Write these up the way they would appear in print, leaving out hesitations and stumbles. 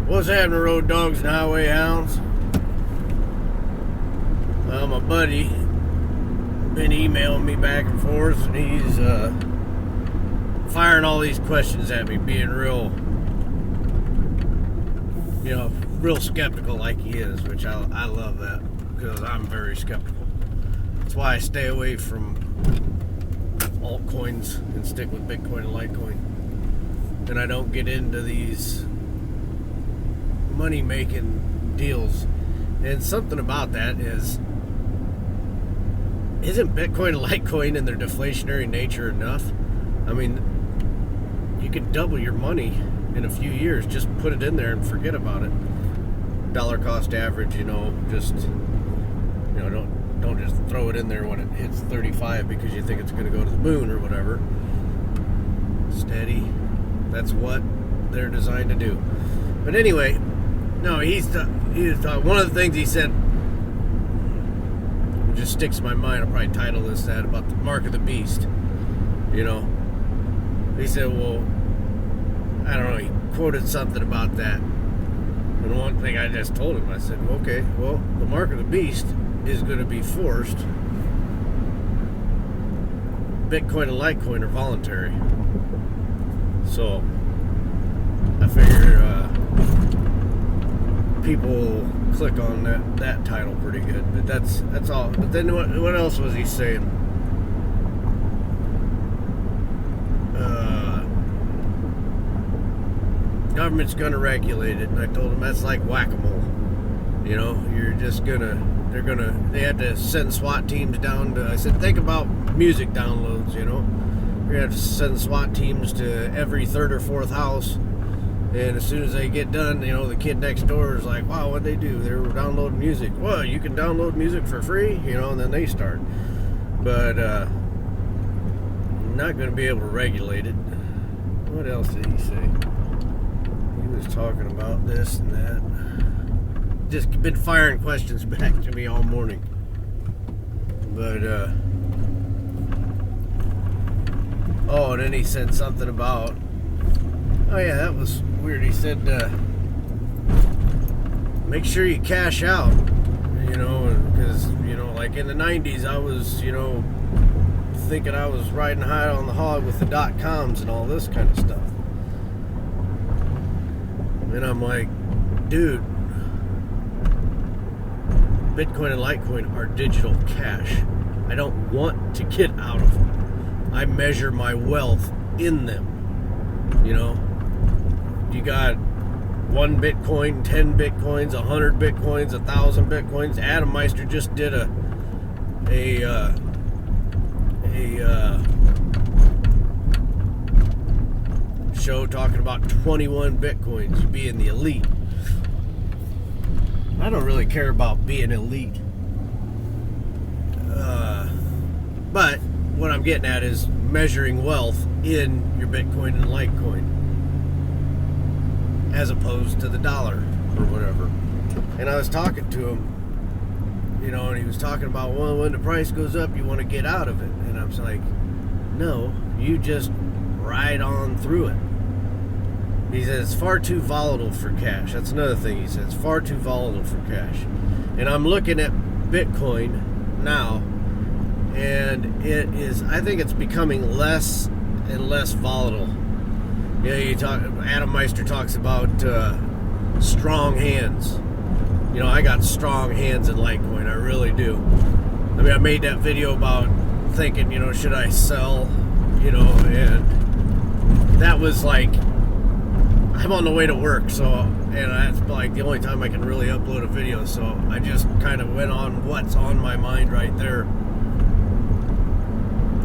What's happening, road dogs and highway hounds? Well, my buddy been emailing me back and forth, and he's firing all these questions at me, being real, real skeptical like he is, which I love that, because I'm very skeptical. That's why I stay away from altcoins and stick with Bitcoin and Litecoin. And I don't get into these money-making deals. And something about that isn't Bitcoin and Litecoin and their deflationary nature enough? I mean, you could double your money in a few years. Just put it in there and forget about it. Dollar cost average, don't just throw it in there when it hits 35 because you think it's going to go to the moon or whatever. Steady. That's what they're designed to do. But anyway, no, he was talking. One of the things he said, it just sticks in my mind. I'll probably title this that, about the mark of the beast. He said, well, I don't know, he quoted something about that. And one thing I just told him, I said, okay, well, the mark of the beast is going to be forced. Bitcoin and Litecoin are voluntary. So, I figure people click on that title pretty good. But that's all. But then what else was he saying? Government's going to regulate it. And I told him that's like whack-a-mole. You're just they had to send SWAT teams down to, I said, think about music downloads, You're going to have to send SWAT teams to every third or fourth house. And as soon as they get done, the kid next door is like, wow, what'd they do? They were downloading music. Well, you can download music for free, and then they start. But, not going to be able to regulate it. What else did he say? He was talking about this and that. Just been firing questions back to me all morning. But, and then he said something about, oh yeah, that was weird. He said, make sure you cash out, because, like in the 90s, I was, thinking I was riding high on the hog with the .coms and all this kind of stuff. And I'm like, dude, Bitcoin and Litecoin are digital cash. I don't want to get out of them. I measure my wealth in them. You got 1 Bitcoin, 10 Bitcoins, 100 Bitcoins, 1,000 Bitcoins. Adam Meister just did a show talking about 21 Bitcoins being the elite. I don't really care about being elite. But what I'm getting at is measuring wealth in your Bitcoin and Litecoin as opposed to the dollar or whatever. And I was talking to him, and he was talking about, well, when the price goes up, you want to get out of it. And I was like, no, you just ride on through it. He says it's far too volatile for cash. That's another thing he says, far too volatile for cash. And I'm looking at Bitcoin now, and I think it's becoming less and less volatile. Adam Meister talks about strong hands. I got strong hands in Litecoin. I really do. I mean, I made that video about thinking, should I sell? And that was like, I'm on the way to work, and that's like the only time I can really upload a video. So I just kind of went on what's on my mind right there.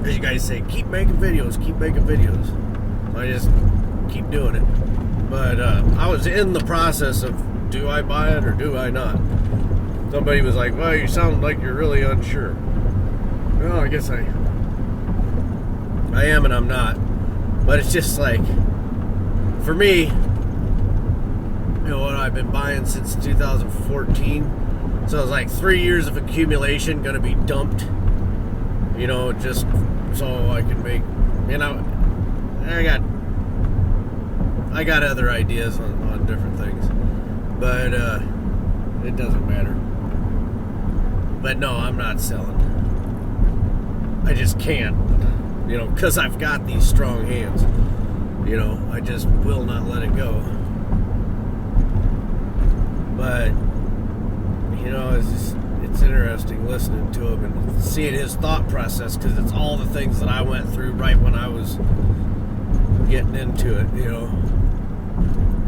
As you guys say, keep making videos. I just keep doing it. But I was in the process of, do I buy it or do I not? Somebody was like, well, you sound like you're really unsure. Well, I guess I am and I'm not. But it's just like, for me, what I've been buying since 2014. So it's like 3 years of accumulation going to be dumped. Just so I can make, I got other ideas on different things. But it doesn't matter. But no, I'm not selling. I just can't, because I've got these strong hands. I just will not let it go. But it's interesting listening to him and seeing his thought process, because it's all the things that I went through right when I was getting into it.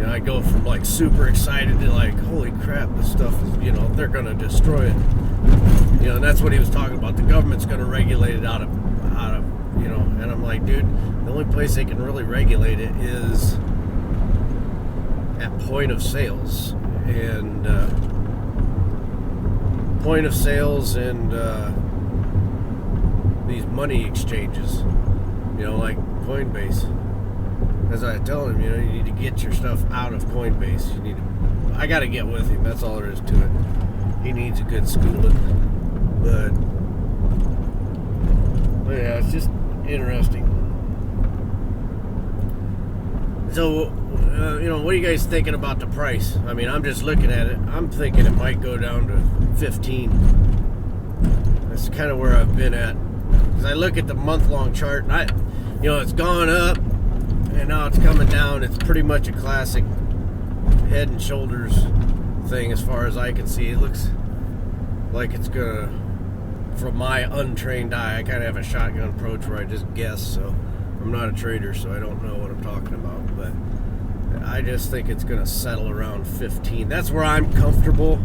I go from like super excited to like, holy crap, this stuff is, they're going to destroy it. And that's what he was talking about. The government's going to regulate it out of, and I'm like, dude, the only place they can really regulate it is at point of sales. And point of sales and these money exchanges, like Coinbase. As I tell him, you need to get your stuff out of Coinbase. I got to get with him. That's all there is to it. He needs a good schooling. But yeah, it's just interesting. So, what are you guys thinking about the price? I mean, I'm just looking at it. I'm thinking it might go down to 15. That's kind of where I've been at. Because I look at the month-long chart, and it's gone up, and now it's coming down. It's pretty much a classic head and shoulders thing as far as I can see. It looks like it's gonna, from my untrained eye, I kind of have a shotgun approach where I just guess. So I'm not a trader, so I don't know what I'm talking about. But I just think it's gonna settle around 15. That's where I'm comfortable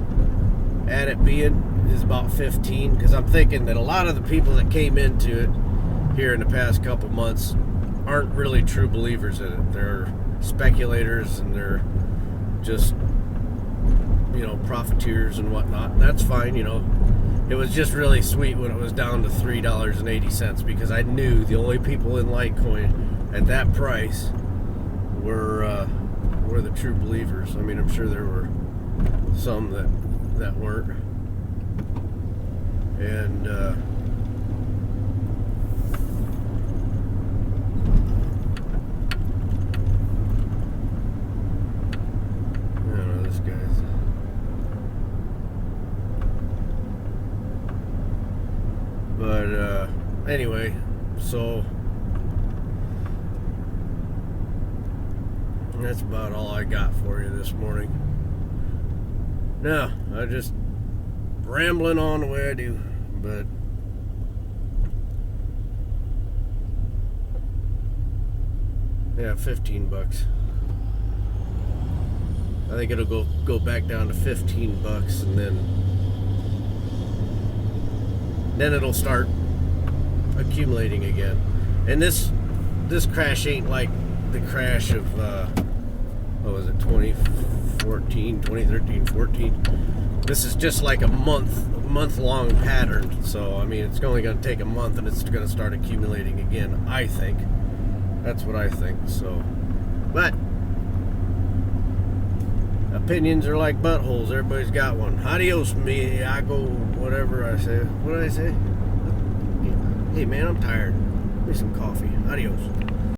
at it being, is about 15, because I'm thinking that a lot of the people that came into it here in the past couple months aren't really true believers in it. They're speculators, and they're just profiteers and whatnot. And that's fine. It was just really sweet when it was down to $3.80, because I knew the only people in Litecoin at that price were the true believers. I mean, I'm sure there were some that weren't. And anyway, so that's about all I got for you this morning. Now, I just rambling on the way I do, but yeah, $15. I think it'll go back down to $15, and then it'll start accumulating again. And this crash ain't like the crash of what was it, 2013, 14. This is just like a month long pattern. So I mean, it's only going to take a month, and it's going to start accumulating again, I think. That's what I think. So, but opinions are like buttholes. Everybody's got one. Adios, me. I go whatever I say. What did I say? Hey man, I'm tired. Give me some coffee. Adios.